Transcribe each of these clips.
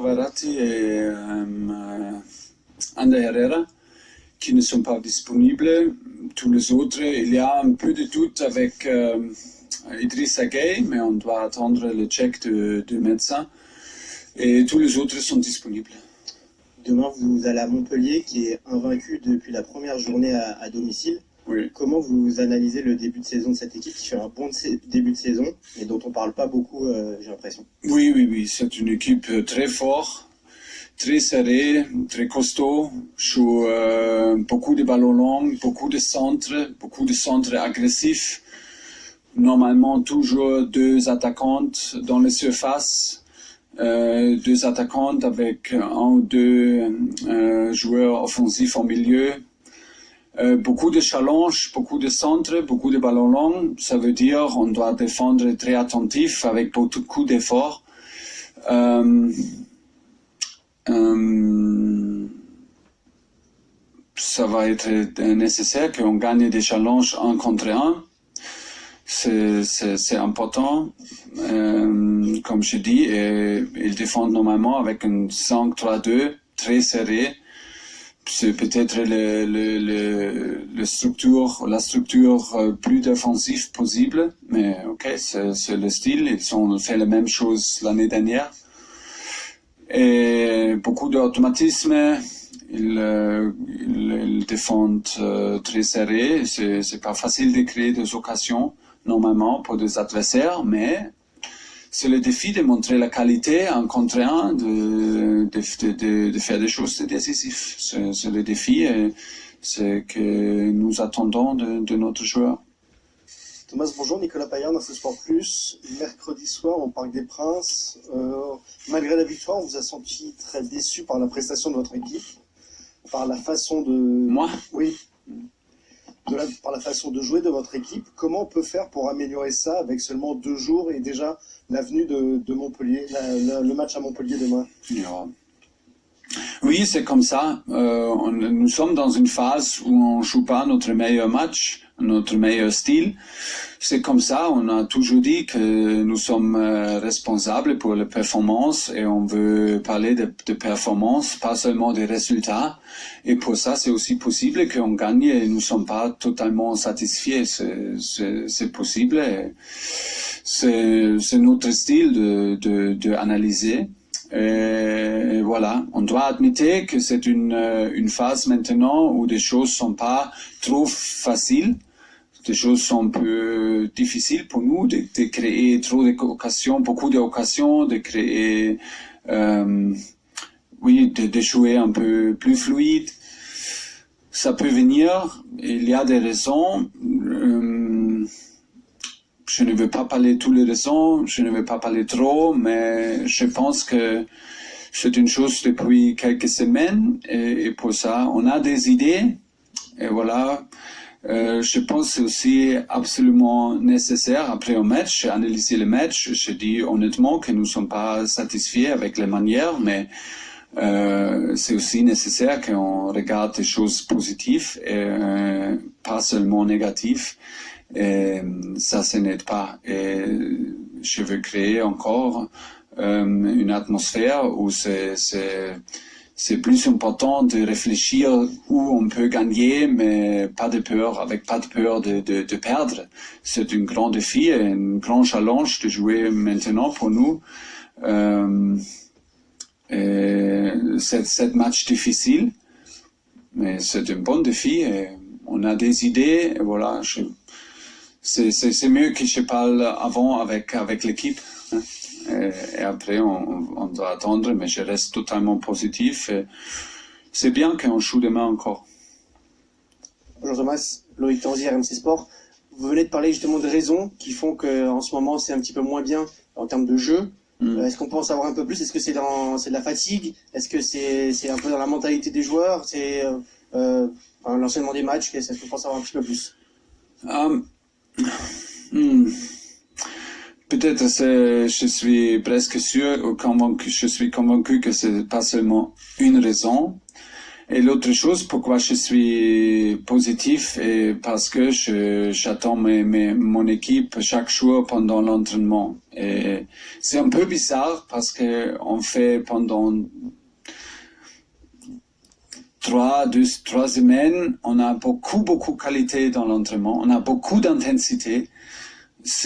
Verratti et Ander Herrera qui ne sont pas disponibles. Tous les autres, il y a un peu de doute avec Idrissa Gueye, mais on doit attendre le check du médecin. Et tous les autres sont disponibles. Demain, vous allez à Montpellier, qui est invaincu depuis la première journée à domicile. Oui. Comment vous analysez le début de saison de cette équipe qui fait un bon début de saison, mais dont on ne parle pas beaucoup, j'ai l'impression? Oui. C'est une équipe très forte, très serrée, très costaud, joue beaucoup de ballons longs, beaucoup de centres agressifs. Normalement, toujours deux attaquantes dans les surfaces. Deux attaquantes avec un ou deux joueurs offensifs au milieu. Beaucoup de challenges, beaucoup de centres, beaucoup de ballons longs. Ça veut dire on doit défendre très attentif avec beaucoup d'efforts. Ça va être nécessaire qu'on gagne des challenges 1 contre 1. C'est important, comme je dis, et ils défendent normalement avec un 5-3-2 très serré. C'est peut-être la structure plus défensive possible, mais ok, c'est le style. Ils ont fait la même chose l'année dernière. Et beaucoup d'automatisme. Ils défendent très serré. C'est pas facile de créer des occasions normalement pour des adversaires, mais c'est le défi de montrer la qualité en contre un, de faire des choses décisives. C'est le défi et c'est que nous attendons de notre joueur. Thomas, bonjour, Nicolas Paillard, dans ce Sport Plus. Mercredi soir au Parc des Princes, malgré la victoire, on vous a senti très déçu par la prestation de votre équipe, par la façon de... Moi? Oui. Par la façon de jouer de votre équipe. Comment on peut faire pour améliorer ça avec seulement 2 jours et déjà l'avenue de Montpellier, le match à Montpellier demain? Ja. Oui, c'est comme ça. Nous sommes dans une phase où on joue pas notre meilleur match, notre meilleur style. C'est comme ça. On a toujours dit que nous sommes responsables pour les performances et on veut parler de performances, pas seulement des résultats. Et pour ça, c'est aussi possible qu'on gagne et nous sommes pas totalement satisfaits. C'est possible. C'est notre style de analyser. Et voilà, on doit admettre que c'est une phase maintenant où des choses sont pas trop faciles, des choses sont un peu difficiles pour nous de créer trop d'occasions, beaucoup d'occasions, de créer, de jouer un peu plus fluide. Ça peut venir, il y a des raisons. Je ne veux pas parler de toutes les raisons, je ne veux pas parler trop, mais je pense que c'est une chose depuis quelques semaines et pour ça, on a des idées et voilà. Je pense que c'est aussi absolument nécessaire après un match, analyser le match. Je dis honnêtement que nous ne sommes pas satisfaits avec les manières, mais c'est aussi nécessaire qu'on regarde des choses positives et pas seulement négatives. Et ça n'aide pas. Et je veux créer encore une atmosphère où c'est plus important de réfléchir où on peut gagner, mais pas de peur, avec pas de peur de perdre. C'est un grand défi et un grand challenge de jouer maintenant pour nous. C'est un match difficile, mais c'est un bon défi et on a des idées et voilà. C'est mieux que je parle avant avec l'équipe. Hein. Et après, on doit attendre, mais je reste totalement positif. C'est bien qu'on joue demain encore. Bonjour Thomas, Loïc Tanzi, RMC Sport. Vous venez de parler justement de raisons qui font qu'en ce moment c'est un petit peu moins bien en termes de jeu. Est-ce qu'on peut en savoir un peu plus? Est-ce que c'est de la fatigue? Est-ce que c'est un peu dans la mentalité des joueurs? C'est l'enchaînement des matchs? Est-ce qu'on peut en savoir un petit peu plus? Peut-être je suis presque sûr ou convaincu, je suis convaincu que c'est pas seulement une raison, Et l'autre chose, pourquoi je suis positif, et parce que j'attends mon équipe chaque jour pendant l'entraînement. Et c'est un peu bizarre parce que on fait pendant 3 semaines, on a beaucoup de qualité dans l'entraînement, on a beaucoup d'intensité.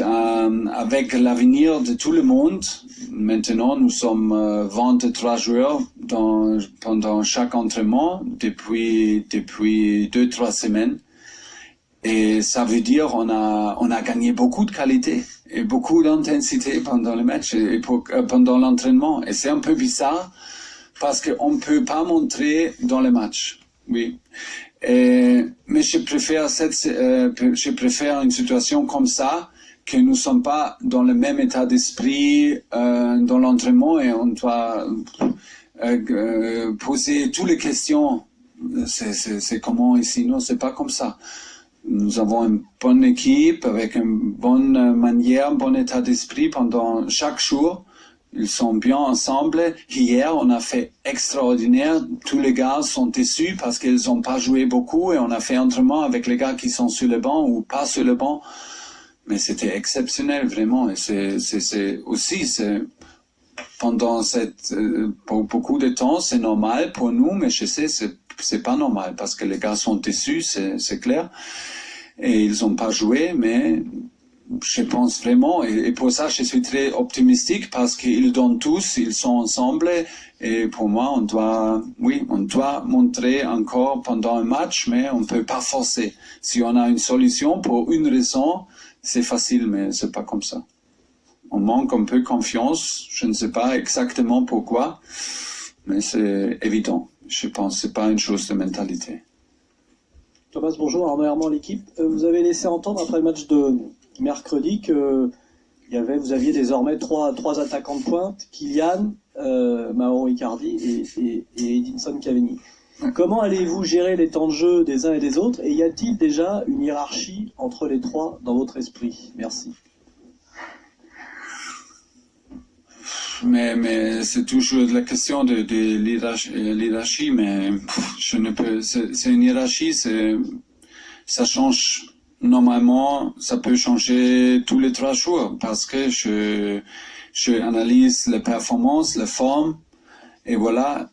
Avec l'avenir de tout le monde, maintenant nous sommes 23 joueurs pendant chaque entraînement depuis 2-3 semaines. Et ça veut dire on a gagné beaucoup de qualité et beaucoup d'intensité pendant le match et pendant l'entraînement. Et c'est un peu bizarre parce qu'on ne peut pas montrer dans le match. Oui. Mais je préfère une situation comme ça, que nous ne sommes pas dans le même état d'esprit dans l'entraînement et on doit poser toutes les questions. C'est comment ici? Non, c'est pas comme ça. Nous avons une bonne équipe avec une bonne manière, un bon état d'esprit pendant chaque jour. Ils sont bien ensemble. Hier, on a fait extraordinaire. Tous les gars sont déçus parce qu'ils n'ont pas joué beaucoup et on a fait entraînement avec les gars qui sont sur le banc ou pas sur le banc. Mais c'était exceptionnel, vraiment. Et c'est pendant pour beaucoup de temps, c'est normal pour nous, mais je sais, c'est pas normal parce que les gars sont déçus, c'est clair. Et ils ont pas joué, mais je pense vraiment, et pour ça, je suis très optimistique parce qu'ils donnent tous, ils sont ensemble. Et pour moi, on doit montrer encore pendant un match, mais on peut pas forcer. Si on a une solution pour une raison, c'est facile, mais c'est pas comme ça. On manque un peu confiance. Je ne sais pas exactement pourquoi, mais c'est évident. Je pense que c'est pas une chose de mentalité. Thomas, bonjour. Arnaud Herman, l'équipe. Vous avez laissé entendre après le match de mercredi que vous aviez désormais trois attaquants de pointe, Kylian, Mauro Icardi et Edinson Cavani. Comment allez-vous gérer les temps de jeu des uns et des autres? Et y a-t-il déjà une hiérarchie entre les trois dans votre esprit? Merci. Mais c'est toujours la question de l'hiérarchie, mais je ne peux. C'est une hiérarchie, ça change. Normalement, ça peut changer tous les 3 jours parce que je analyse les performances, les formes, et voilà.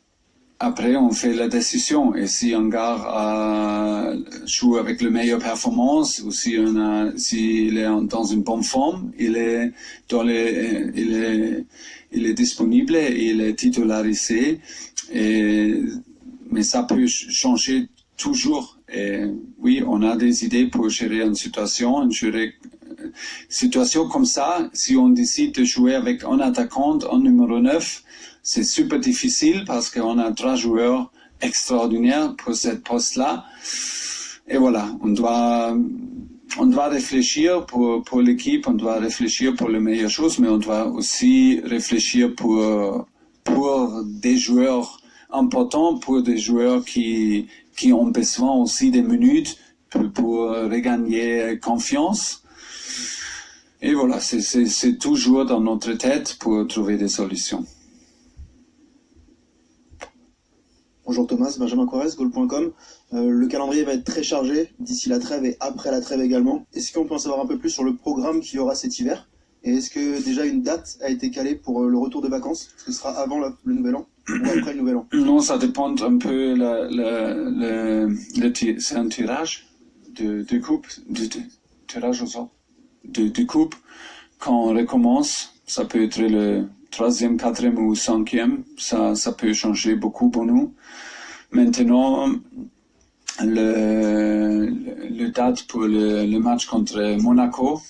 Après, on fait la décision. Et si un gars joue avec la meilleure performance, ou s'il est dans une bonne forme, il est disponible, il est titularisé. Mais ça peut changer toujours. Et oui, on a des idées pour gérer une situation comme ça. Si on décide de jouer avec un attaquant, un numéro 9, c'est super difficile parce qu'on a 3 joueurs extraordinaires pour cette poste-là. Et voilà, on doit réfléchir pour l'équipe, on doit réfléchir pour les meilleures choses, mais on doit aussi réfléchir pour des joueurs importants, pour des joueurs qui ont besoin aussi des minutes pour regagner confiance. Et voilà, c'est toujours dans notre tête pour trouver des solutions. Bonjour Thomas, Benjamin Corrèze, Goal.com. Le calendrier va être très chargé d'ici la trêve et après la trêve également. Est-ce qu'on peut en savoir un peu plus sur le programme qu'il y aura cet hiver? Et est-ce que déjà une date a été calée pour le retour de vacances? Est-ce que ce sera avant le Nouvel An ou après le Nouvel An? Non, ça dépend un peu. C'est un tirage de coupe, tirage au sort de coupe. Quand on recommence, ça peut être le 3e, 4e ou 5e. Ça peut changer beaucoup pour nous. Maintenant, le date pour le match contre Monaco,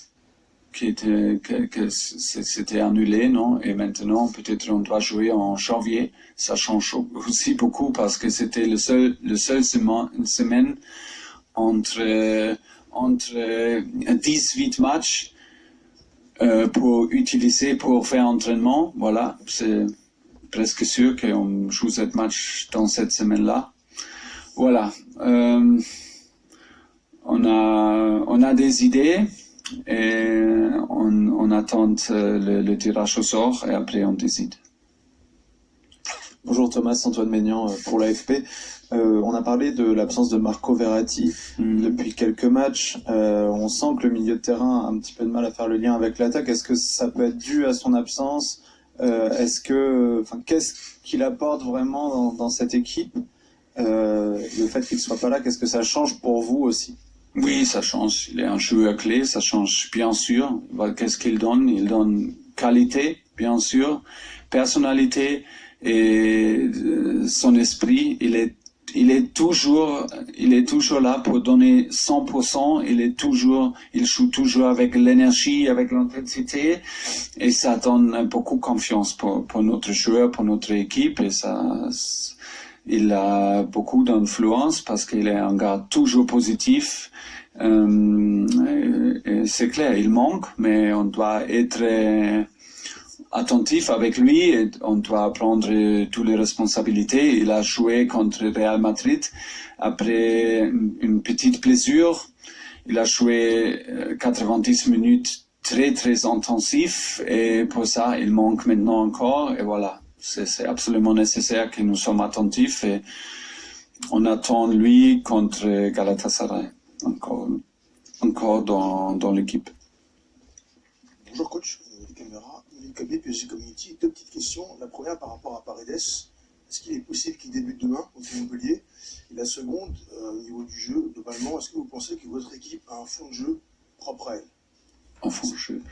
c'était annulé, non? Et maintenant, peut-être on doit jouer en janvier. Ça change aussi beaucoup parce que c'était le seul semaine entre 18 matchs pour utiliser pour faire entraînement. Voilà, c'est presque sûr qu'on joue ce match dans cette semaine-là. Voilà, on a des idées. Et on attend le tirage au sort et après on décide. Bonjour Thomas, Antoine Maignan pour l'AFP. On a parlé de l'absence de Marco Verratti depuis quelques matchs. On sent que le milieu de terrain a un petit peu de mal à faire le lien avec l'attaque. Est-ce que ça peut être dû à son absence? Qu'est-ce qu'il apporte vraiment dans cette équipe? Le fait qu'il ne soit pas là, qu'est-ce que ça change pour vous aussi? Oui, ça change. Il est un joueur clé, ça change bien sûr. Qu'est-ce qu'il donne? Il donne qualité, bien sûr, personnalité et son esprit. Il est toujours là pour donner 100%. Il joue toujours avec l'énergie, avec l'intensité, et ça donne beaucoup confiance pour notre joueur, pour notre équipe, et ça, il a beaucoup d'influence parce qu'il est un gars toujours positif. Et c'est clair, il manque, mais on doit être attentif avec lui et on doit prendre toutes les responsabilités. Il a joué contre Real Madrid après une petite blessure. Il a joué 90 minutes très très intensif et pour ça il manque maintenant encore, et voilà. C'est absolument nécessaire que nous sommes attentifs et on attend lui contre Galatasaray, encore dans l'équipe. Bonjour coach, les caméras, KB, PSG Community. Deux petites questions. La première par rapport à Paredes. Est-ce qu'il est possible qu'il débute demain contre Montpellier? Et la seconde, au niveau du jeu, globalement, est-ce que vous pensez que votre équipe a un fond de jeu propre à elle? Un fond de jeu.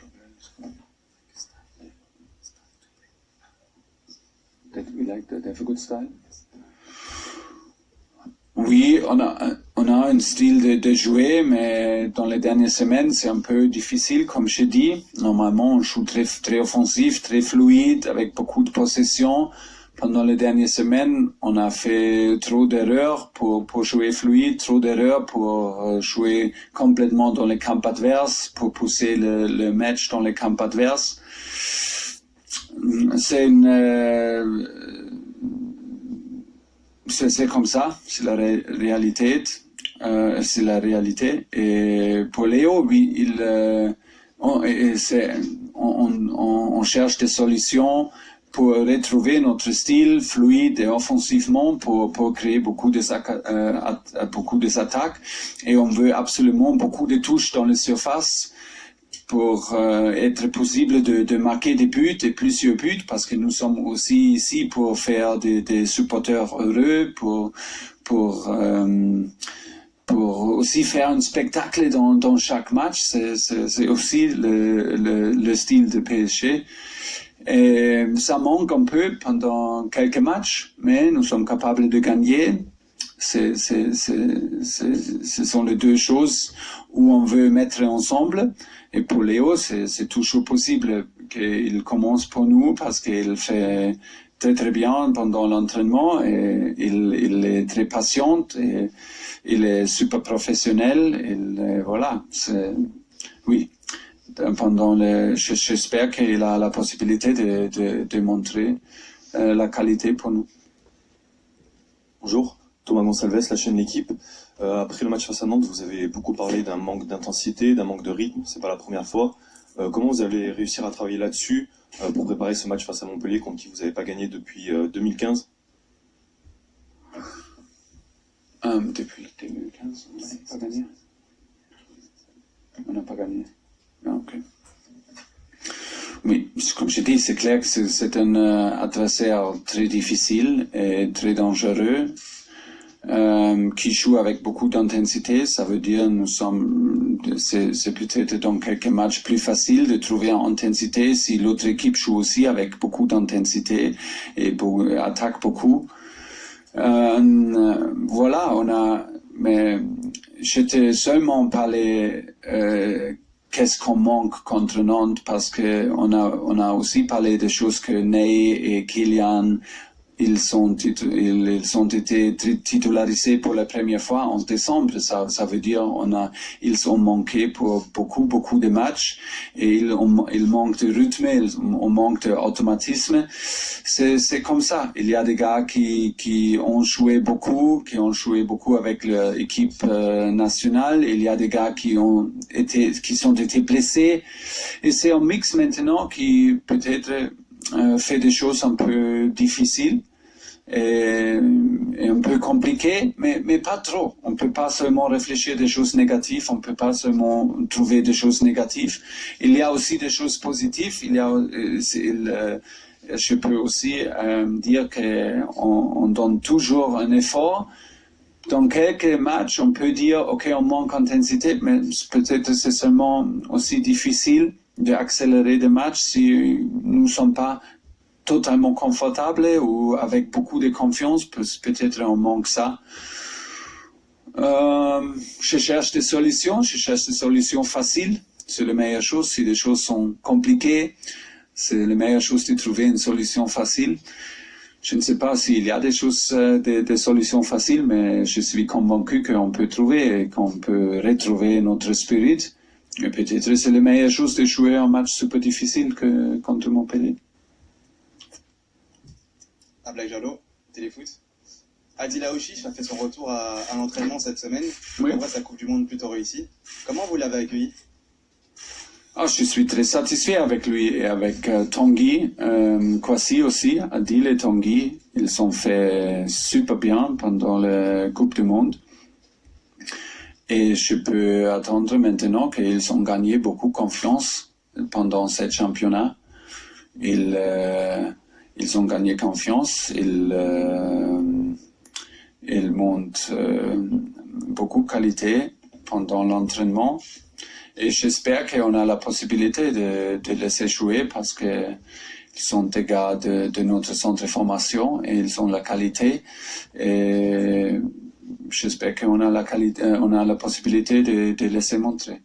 We like the difficult style. Oui, on a un style de jouer, mais dans les dernières semaines, c'est un peu difficile, comme je dis. Normalement, on joue très, très offensif, très fluide, avec beaucoup de possession. Pendant les dernières semaines, on a fait trop d'erreurs pour jouer fluide, trop d'erreurs pour jouer complètement dans les camps adverses, pour pousser le match dans les camps adverses. C'est comme ça, c'est la réalité. C'est la réalité. Et pour Léo, oui, on cherche des solutions pour retrouver notre style fluide et offensivement pour créer beaucoup des attaques. Et on veut absolument beaucoup de touches dans les surfaces pour être possible de marquer des buts et plusieurs buts, parce que nous sommes aussi ici pour faire des supporters heureux, pour aussi faire un spectacle dans chaque match. C'est aussi le style de PSG. Et ça manque un peu pendant quelques matchs, mais nous sommes capables de gagner. Ce sont les deux choses où on veut mettre ensemble. Et pour Léo, c'est toujours possible qu'il commence pour nous parce qu'il fait très très bien pendant l'entraînement et il est très patient et il est super professionnel. Voilà, oui. J'espère qu'il a la possibilité de montrer la qualité pour nous. Bonjour, Thomas Gonsalves, la chaîne L'Équipe. Après le match face à Nantes, vous avez beaucoup parlé d'un manque d'intensité, d'un manque de rythme, c'est pas la première fois. Comment vous allez réussir à travailler là-dessus pour préparer ce match face à Montpellier contre qui vous n'avez pas gagné depuis 2015? Depuis 2015, on n'a pas gagné. On n'a pas gagné. Ah, ok. Oui, comme je dis, c'est clair que c'est un adversaire très difficile et très dangereux, qui joue avec beaucoup d'intensité. Ça veut dire c'est peut-être dans quelques matchs plus facile de trouver en intensité si l'autre équipe joue aussi avec beaucoup d'intensité et attaque beaucoup. Voilà, mais j'étais seulement parlé qu'est-ce qu'on manque contre Nantes, parce que on a aussi parlé des choses que Ney et Kylian ils ont été titularisés pour la première fois en décembre. Ça veut dire ils ont manqué pour beaucoup de matchs et ils manquent de rythme, on manque d'automatisme. C'est comme ça. Il y a des gars qui ont joué beaucoup avec l'équipe nationale. Il y a des gars qui ont été blessés. Et c'est un mix maintenant qui peut-être fait des choses un peu difficiles. est un peu compliqué, mais pas trop. On ne peut pas seulement réfléchir des choses négatives, on ne peut pas seulement trouver des choses négatives. Il y a aussi des choses positives. Je peux aussi dire qu'on donne toujours un effort. Dans quelques matchs, on peut dire, OK, on manque d'intensité, mais peut-être c'est seulement aussi difficile d'accélérer des matchs si nous ne sommes pas totalement confortables ou avec beaucoup de confiance. Peut-être on manque ça. Je cherche des solutions faciles. C'est la meilleure chose. Si les choses sont compliquées, c'est la meilleure chose de trouver une solution facile. Je ne sais pas s'il y a des solutions faciles, mais je suis convaincu qu'on peut trouver et qu'on peut retrouver notre spirit. Et peut-être c'est la meilleure chose de jouer un match super difficile que contre Montpellier. Black Jalo, Téléfoot. Adil Aouchiche a fait son retour à l'entraînement cette semaine, Oui. après sa Coupe du Monde plutôt réussie. Comment vous l'avez accueilli? Je suis très satisfait avec lui et avec Tanguy, Kwasi aussi. Adil et Tanguy, ils ont fait super bien pendant la Coupe du Monde. Et je peux attendre maintenant qu'ils ont gagné beaucoup de confiance pendant ce championnat. Ils ont gagné confiance, ils montrent beaucoup de qualité pendant l'entraînement. Et j'espère qu'on a la possibilité de laisser jouer parce qu'ils sont des gars de notre centre de formation et ils ont la qualité. Et j'espère qu'on a la possibilité de laisser montrer.